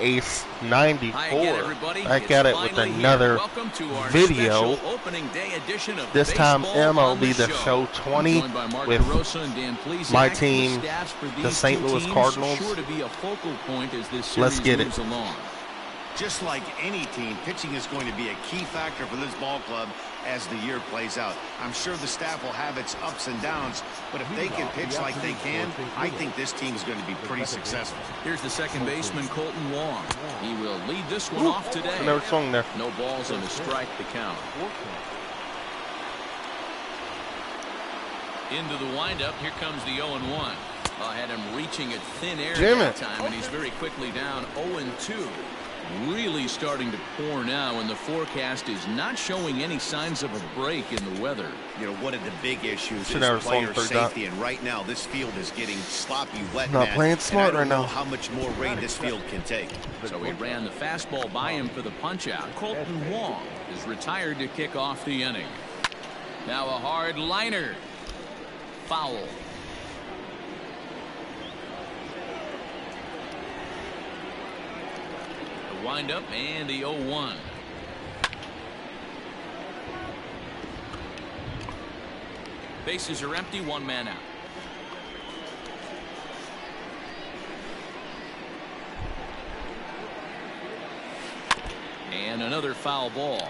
Ace 94 back at it with another video. This time MLB The Show 20 with my team, the St. Louis Cardinals. Let's get it. Just like any team, pitching is going to be a key factor for this ball club as the year plays out. I'm sure the staff will have its ups and downs, but if they can pitch like they can, I think this team is going to be pretty successful. Here's the second baseman, Colton Wong. He will lead this one off today. Never swung there. No balls on the strike to count. Into the windup. Here comes the 0-1. Had him reaching at thin air that time, and he's very quickly down 0-2. Really starting to pour now, and the forecast is not showing any signs of a break in the weather. You know, one of the big issues is player safety, and right now this field is getting sloppy wet. Not playing smart right now. How much more rain this field can take. So he ran the fastball by him for the punch out. Colton Wong is retired to kick off the inning. Now a hard liner. Foul. Wind up and the 0-1. Bases are empty, one man out. And another foul ball.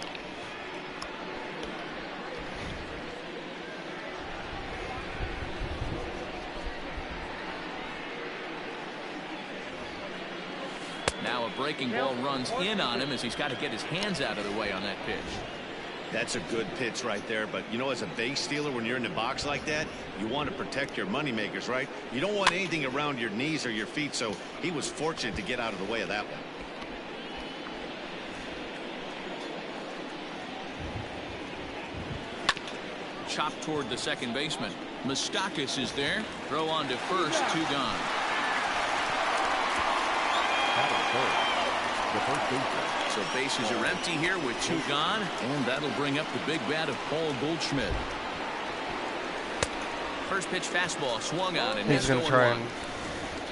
Now a breaking ball runs in on him as he's got to get his hands out of the way on that pitch. That's a good pitch right there, but you know, as a base stealer, when you're in the box like that, you want to protect your money makers, right? You don't want anything around your knees or your feet, so he was fortunate to get out of the way of that one. Chopped toward the second baseman. Moustakas is there. Throw on to first, 2 gone. So bases are empty here with 2 gone, and that'll bring up the big bat of Paul Goldschmidt. First pitch fastball swung on, and he's gonna try and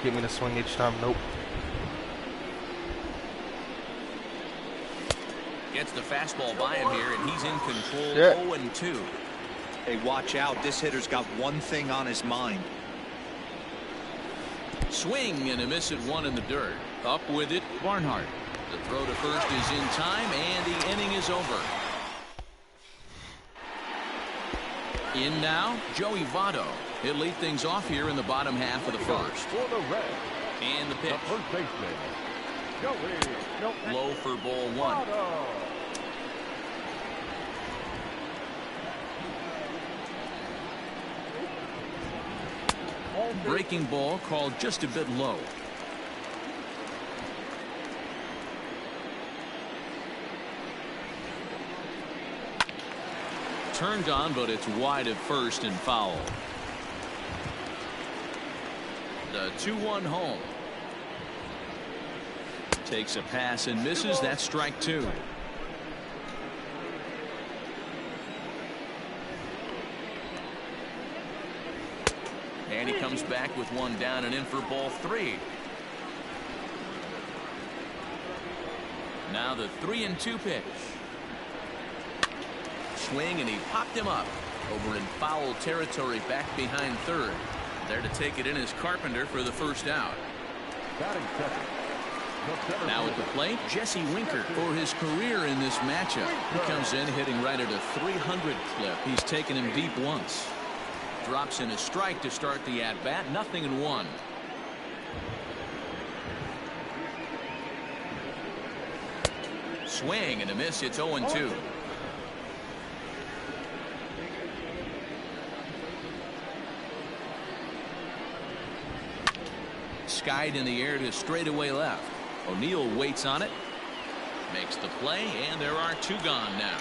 get me to swing each time. Nope. Gets the fastball by him here, and he's in control. 0-2. Hey, watch out! This hitter's got one thing on his mind. Swing and a miss at 1 in the dirt. Up with it, Barnhart. The throw to first is in time, and the inning is over. In now, Joey Votto. He'll lead things off here in the bottom half of the first. And the pitch. Low for ball 1. Breaking ball called just a bit low. Turned on, but it's wide at first and foul. The 2-1 home. Takes a pass and misses. That's strike 2. And he comes back with 1 down and in for ball 3. Now the 3-2 pitch. Swing, and he popped him up over in foul territory back behind third. There to take it in is Carpenter for the first out. Now at the plate, Jesse Winker for his career in this matchup. He comes in hitting right at a 300 clip. He's taken him deep once. Drops in a strike to start the at-bat. 0-1. Swing and a miss. It's 0-2. Skied in the air to straightaway left. O'Neill waits on it. Makes the play, and there are 2 gone now.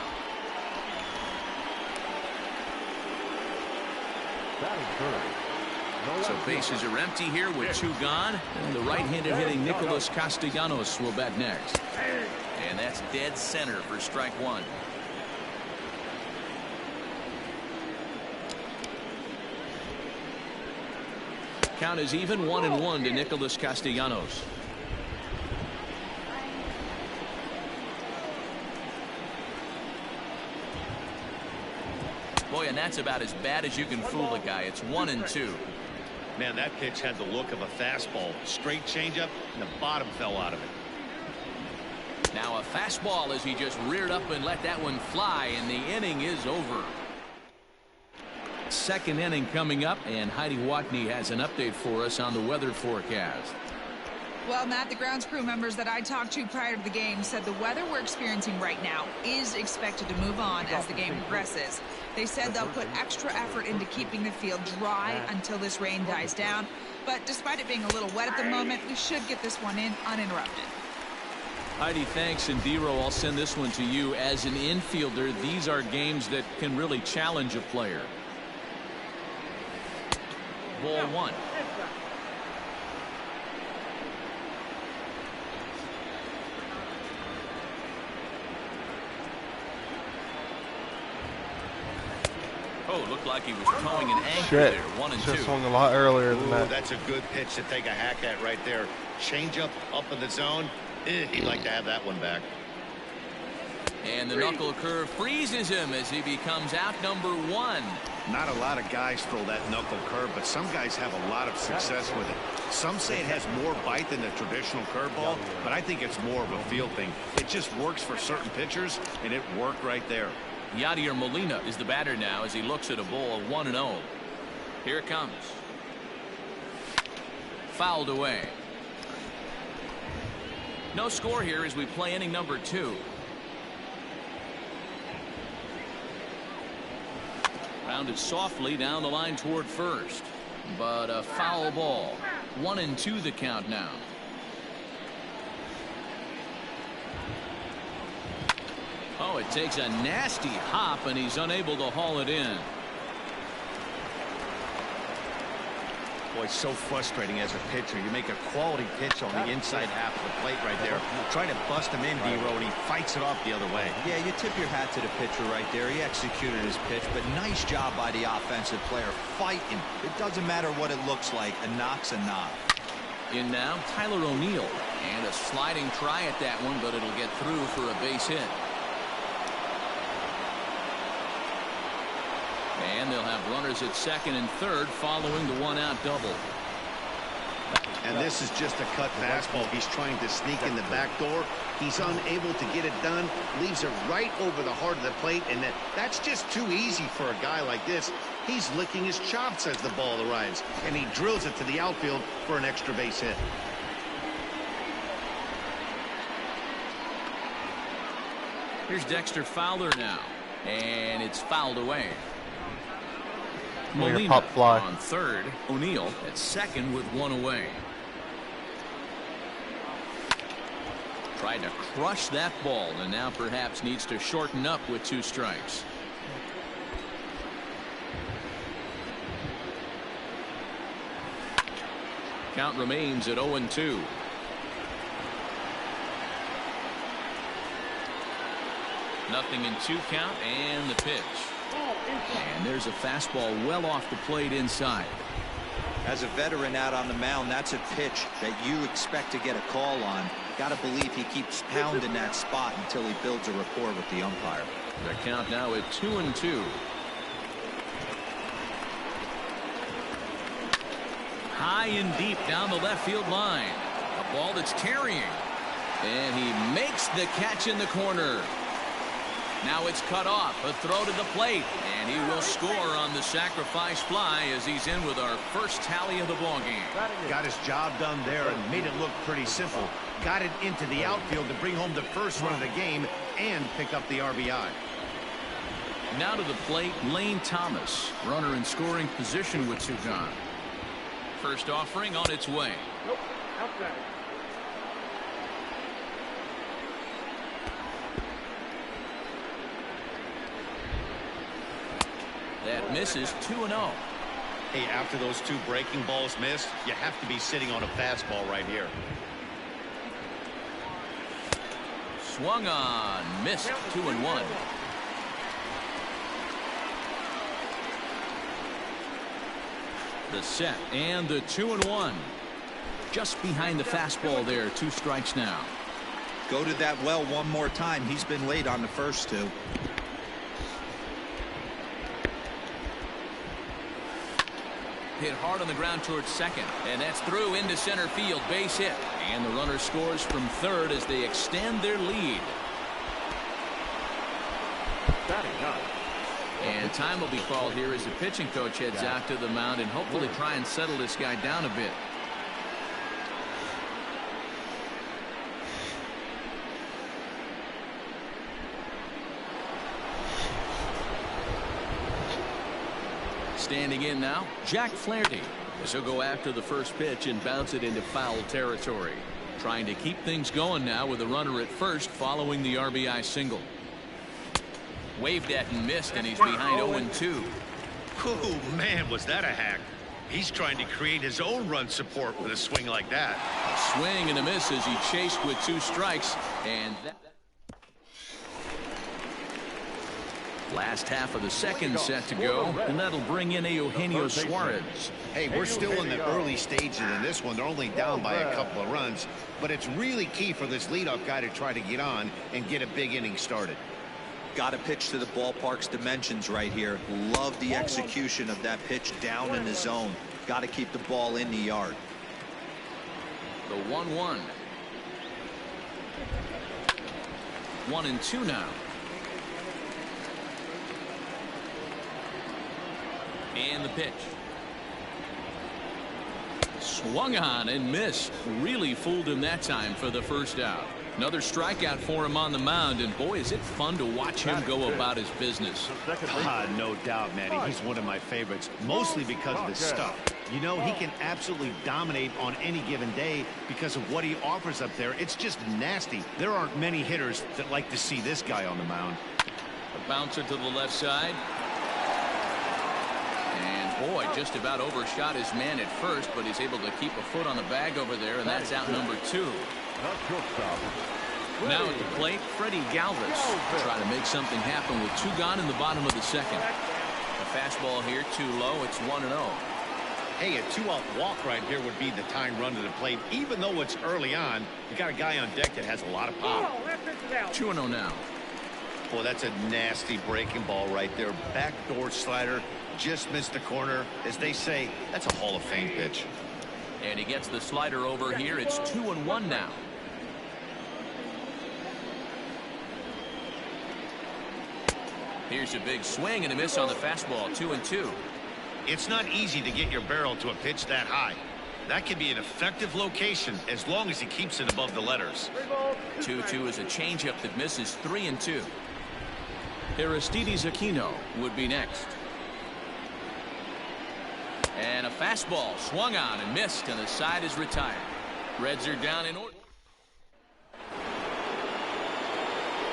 So bases are empty here with 2 gone, and the right-handed hitting Nicholas Castellanos will bat next. And that's dead center for strike 1. Count is even, 1-1 to Nicholas Castellanos. Boy, and that's about as bad as you can fool a guy. It's 1-2. Man, that pitch had the look of a fastball. Straight changeup, and the bottom fell out of it. Now a fastball as he just reared up and let that one fly, and the inning is over. Second inning coming up, and Heidi Watney has an update for us on the weather forecast. Well, Matt, the grounds crew members that I talked to prior to the game said the weather we're experiencing right now is expected to move on as the game progresses. They said they'll put extra effort into keeping the field dry until this rain dies down. But despite it being a little wet at the moment, we should get this one in uninterrupted. Heidi, thanks. And Dero, I'll send this one to you. As an infielder, these are games that can really challenge a player. Ball one. Oh, looked like he was towing an anchor there. 1-2. Just swung a lot earlier than that. That's a good pitch to take a hack at right there. Change up in the zone. He'd like to have that one back. And the knuckle curve freezes him as he becomes out number 1. Not a lot of guys throw that knuckle curve, but some guys have a lot of success with it. Some say it has more bite than the traditional curveball, but I think it's more of a feel thing. It just works for certain pitchers, and it worked right there. Yadier Molina is the batter now as he looks at a ball 1-0. Here it comes. Fouled away. No score here as we play inning number 2. Rounded softly down the line toward first, but a foul ball. 1-2 the count now. Oh, it takes a nasty hop, and he's unable to haul it in. Boy, it's so frustrating as a pitcher. You make a quality pitch on the inside half of the plate right there. Try to bust him in, D-Row, and he fights it off the other way. Yeah, you tip your hat to the pitcher right there. He executed his pitch, but nice job by the offensive player fighting. It doesn't matter what it looks like. A knock's a knock. In now, Tyler O'Neill. And a sliding try at that one, but it'll get through for a base hit. And they'll have runners at second and third following the one-out double. And this is just a cut fastball. He's trying to sneak in the back door. He's unable to get it done. Leaves it right over the heart of the plate. And that's just too easy for a guy like this. He's licking his chops as the ball arrives. And he drills it to the outfield for an extra base hit. Here's Dexter Fowler now. And it's fouled away. Molina pop fly on third. O'Neill at second with one away. Tried to crush that ball and now perhaps needs to shorten up with 2 strikes. Count remains at 0-2. Nothing in 2 count, and the pitch. And there's a fastball well off the plate inside. As a veteran out on the mound, that's a pitch that you expect to get a call on. Got to believe he keeps pounding that spot until he builds a rapport with the umpire. The count now at 2-2. High and deep down the left field line. A ball that's carrying. And he makes the catch in the corner. Now it's cut off. A throw to the plate. And he will score on the sacrifice fly as he's in with our first tally of the ballgame. Got his job done there and made it look pretty simple. Got it into the outfield to bring home the first run of the game and pick up the RBI. Now to the plate, Lane Thomas. Runner in scoring position with 2 gone. First offering on its way. Nope, outside. That misses 2-0. Hey, after those 2 breaking balls missed, you have to be sitting on a fastball right here. Swung on, missed. 2-1. The set and the 2-1. Just behind the fastball there. 2 strikes now. Go to that well one more time. He's been late on the first 2. hit hard on the ground towards second. And that's through into center field. Base hit. And the runner scores from third as they extend their lead. And time will be called here as the pitching coach heads out to the mound and hopefully try and settle this guy down a bit. Standing in now, Jack Flaherty. As he'll go after the first pitch and bounce it into foul territory. Trying to keep things going now with a runner at first following the RBI single. Waved at and missed, and he's behind 0-2. Oh, man, was that a hack. He's trying to create his own run support with a swing like that. A swing and a miss as he chased with 2 strikes. And that last half of the second set to go, and that'll bring in Eugenio Suarez. Hey, we're still in the early stages in this one. They're only down by a couple of runs, but it's really key for this leadoff guy to try to get on and get a big inning started. Got to pitch to the ballpark's dimensions right here. Love the execution of that pitch down in the zone. Got to keep the ball in the yard. The 1-1. 1-2 now. And the pitch. Swung on and missed. Really fooled him that time for the first out. Another strikeout for him on the mound, and boy, is it fun to watch him go about his business. No doubt, Matty. He's one of my favorites, mostly because of his stuff. You know, he can absolutely dominate on any given day because of what he offers up there. It's just nasty. There aren't many hitters that like to see this guy on the mound. A bouncer to the left side. And boy, just about overshot his man at first, but he's able to keep a foot on the bag over there, and that's out number 2. Now at the plate, Freddie Galvis try to make something happen with 2 gone in the bottom of the second. A fastball here too low. It's 1-0. Hey, a 2-out walk right here would be the tying run to the plate. Even though it's early on, you got a guy on deck that has a lot of pop. 2-0 now. Boy, that's a nasty breaking ball right there. Backdoor slider, just missed the corner. As they say, that's a Hall of Fame pitch. And he gets the slider over here. It's 2-1 now. Here's a big swing and a miss on the fastball. 2-2. It's not easy to get your barrel to a pitch that high. That can be an effective location as long as he keeps it above the letters. 2-2 is a changeup that misses. 3-2. Aristides Aquino would be next. And a fastball swung on and missed, and the side is retired. Reds are down in order.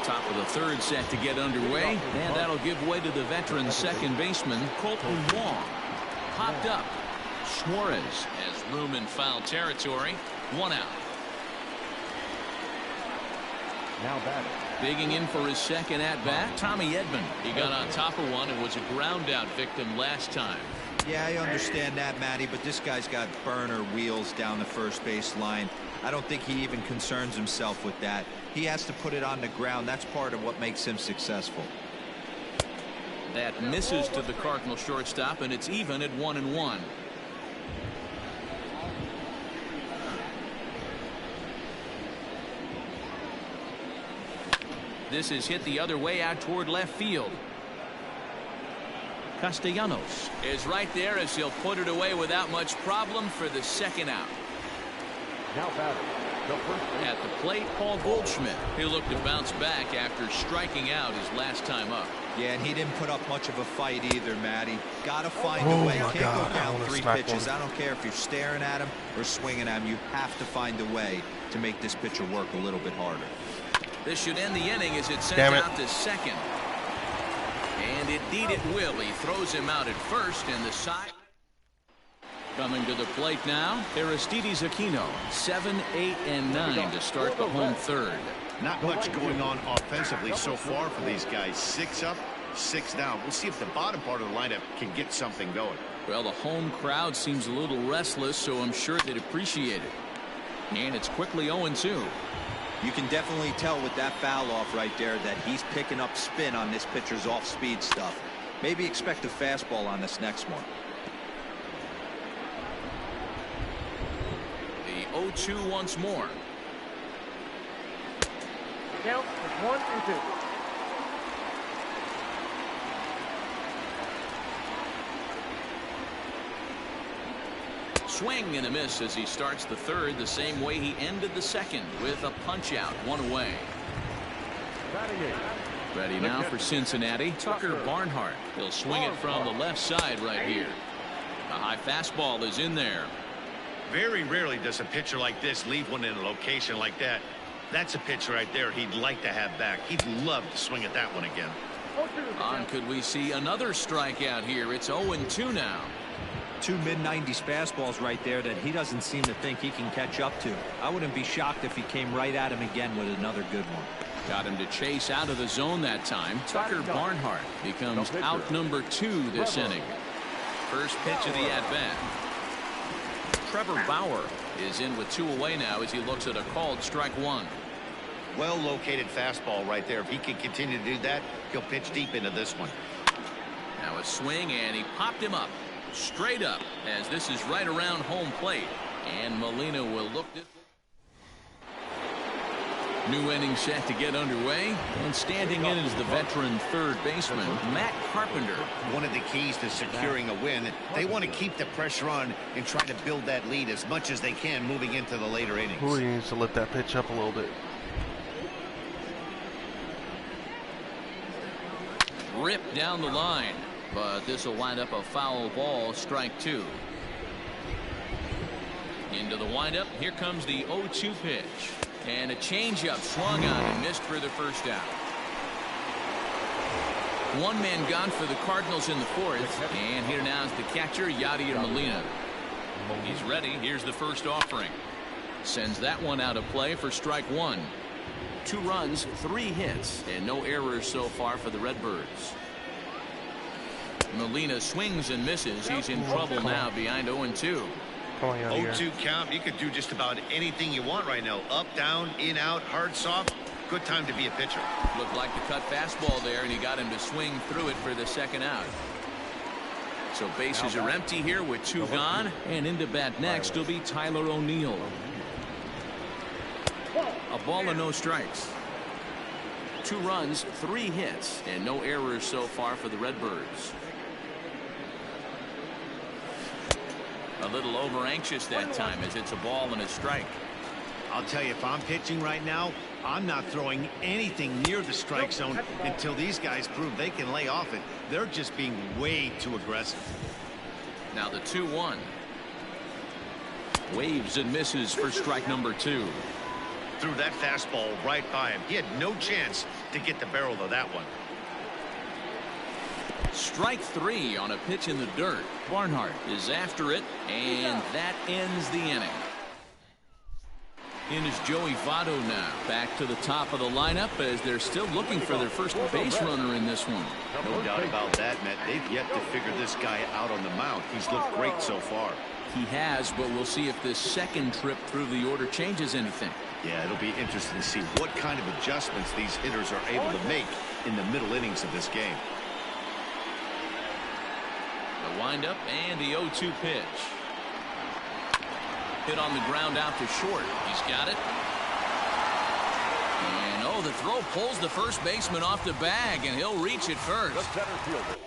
Top of the third set to get underway, and that'll give way to the veteran second baseman Colton Wong. Popped up. Suarez has room in foul territory. 1 out. Now batting. Digging in for his second at bat, Tommy Edman. He got on top of one and was a ground out victim last time. Yeah, I understand that, Matty, but this guy's got burner wheels down the first base line. I don't think he even concerns himself with that. He has to put it on the ground. That's part of what makes him successful. That misses to the Cardinal shortstop, and it's even at 1-1. This is hit the other way out toward left field. Castellanos is right there as he'll put it away without much problem for the second out. Now batting. At the plate, Paul Goldschmidt. He'll look to bounce back after striking out his last time up. Yeah, and he didn't put up much of a fight either, Matty. Gotta find a way. Can't go down 3 pitches. I don't care if you're staring at him or swinging at him. You have to find a way to make this pitcher work a little bit harder. This should end the inning as it's sent out to second. And indeed it will. He throws him out at first, and the side. Coming to the plate now, Aristides Aquino. 7, 8, and 9 to start the home third. Not much going on offensively so far for these guys. 6 up, 6 down. We'll see if the bottom part of the lineup can get something going. Well, the home crowd seems a little restless, so I'm sure they'd appreciate it. And it's quickly 0-2. You can definitely tell with that foul off right there that he's picking up spin on this pitcher's off-speed stuff. Maybe expect a fastball on this next one. 0-2 once more. Count is 1 and 2. Swing and a miss as he starts the third the same way he ended the second, with a punch out, 1 away. Ready now for Cincinnati, Tucker Barnhart. He'll swing it from the left side right here. A high fastball is in there. Very rarely does a pitcher like this leave one in a location like that. That's a pitch right there he'd like to have back. He'd love to swing at that one again. On could we see another strikeout here? It's 0-2 now. 2 mid-90s fastballs right there that he doesn't seem to think he can catch up to. I wouldn't be shocked if he came right at him again with another good one. Got him to chase out of the zone that time. Tucker Barnhart becomes out number 2 this inning. First pitch of the at-bat. Trevor Bauer is in with 2 away now as he looks at a called strike 1. Well-located fastball right there. If he can continue to do that, he'll pitch deep into this one. Now a swing, and he popped him up. Straight up, as this is right around home plate. And Molina will look this. New inning set to get underway, and standing in is the veteran third baseman, Matt Carpenter. One of the keys to securing a win, they want to keep the pressure on and try to build that lead as much as they can moving into the later innings. He needs to let that pitch up a little bit. Ripped down the line, but this will wind up a foul ball, strike 2. Into the windup, here comes the 0-2 pitch. And a changeup swung on and missed for the first out. 1 man gone for the Cardinals in the 4th. And here now is the catcher, Yadier Molina. He's ready. Here's the first offering. Sends that one out of play for strike 1. 2 runs, 3 hits, and no errors so far for the Redbirds. Molina swings and misses. He's in trouble now behind 0-2. 0-2 count. You could do just about anything you want right now. Up, down, in, out, hard, soft. Good time to be a pitcher. Looked like the cut fastball there, and he got him to swing through it for the second out. So bases are empty here with 2 gone, and into bat next will be Tyler O'Neill. A ball and no strikes. 2 runs, 3 hits, and no errors so far for the Redbirds. A little over anxious that time as it's a ball and a strike. I'll tell you, if I'm pitching right now, I'm not throwing anything near the strike zone until these guys prove they can lay off it. They're just being way too aggressive. Now the 2-1. Waves and misses for strike number 2. Threw that fastball right by him. He had no chance to get the barrel of that one. Strike 3 on a pitch in the dirt. Barnhart is after it, and that ends the inning. In is Joey Votto now. Back to the top of the lineup as they're still looking for their first base runner in this one. No doubt about that, Matt. They've yet to figure this guy out on the mound. He's looked great so far. He has, but we'll see if this second trip through the order changes anything. Yeah, it'll be interesting to see what kind of adjustments these hitters are able to make in the middle innings of this game. The windup and the 0-2 pitch. Hit on the ground out to short. He's got it. And the throw pulls the first baseman off the bag, and he'll reach it first. The center fielder.